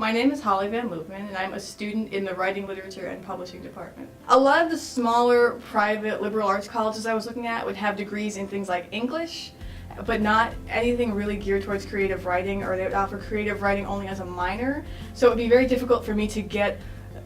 My name is Holly Van Leuven, and I'm a student in the Writing, Literature, and Publishing department. A lot of the smaller private liberal arts colleges I was looking at would have degrees in things like English, but not anything really geared towards creative writing, or they would offer creative writing only as a minor. So it would be very difficult for me to get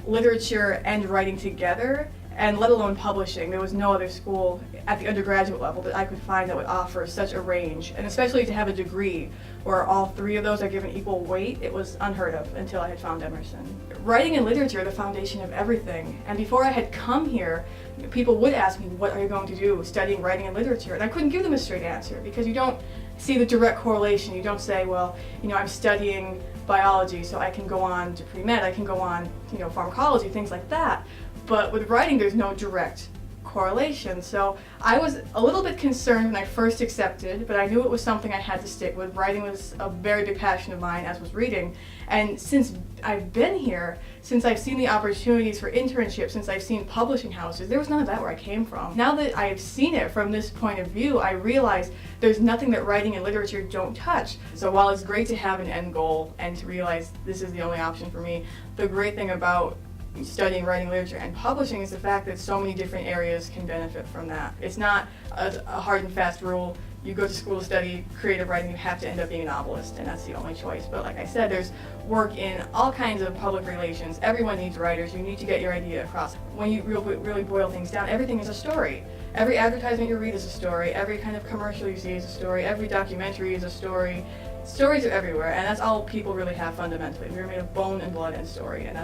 literature and writing together, and let alone publishing. There was no other school at the undergraduate level that I could find that would offer such a range, and especially to have a degree where all three of those are given equal weight, it was unheard of until I had found Emerson. Writing and literature are the foundation of everything, and before I had come here, people would ask me, what are you going to do studying writing and literature? And I couldn't give them a straight answer because you don't see the direct correlation. You don't say, well, I'm studying biology, so I can go on to pre-med, I can go on, pharmacology, things like that. But with writing, there's no direct correlation. So I was a little bit concerned when I first accepted, but I knew it was something I had to stick with. Writing was a very big passion of mine, as was reading. And since I've been here, since I've seen the opportunities for internships, since I've seen publishing houses, there was none of that where I came from. Now that I've seen it from this point of view, I realize there's nothing that writing and literature don't touch. So while it's great to have an end goal and to realize this is the only option for me, the great thing about studying writing, literature, and publishing is the fact that so many different areas can benefit from that. It's not a hard and fast rule. You go to school to study creative writing, you have to end up being a novelist, and that's the only choice. But like I said, there's work in all kinds of public relations. Everyone needs writers. You need to get your idea across. When you really boil things down, everything is a story. Every advertisement you read is a story. Every kind of commercial you see is a story. Every documentary is a story. Stories are everywhere, and that's all people really have fundamentally. We're made of bone and blood and story, and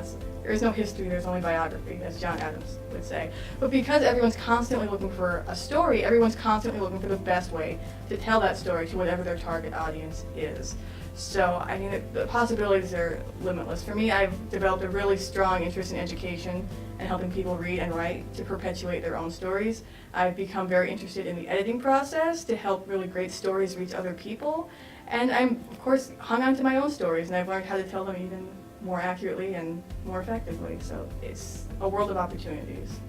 there is no history, there's only biography, as John Adams would say. But because everyone's constantly looking for a story, everyone's constantly looking for the best way to tell that story to whatever their target audience is. So, the possibilities are limitless. For me, I've developed a really strong interest in education and helping people read and write to perpetuate their own stories. I've become very interested in the editing process to help really great stories reach other people. And I'm, of course, hung on to my own stories, and I've learned how to tell them even more accurately and more effectively. So it's a world of opportunities.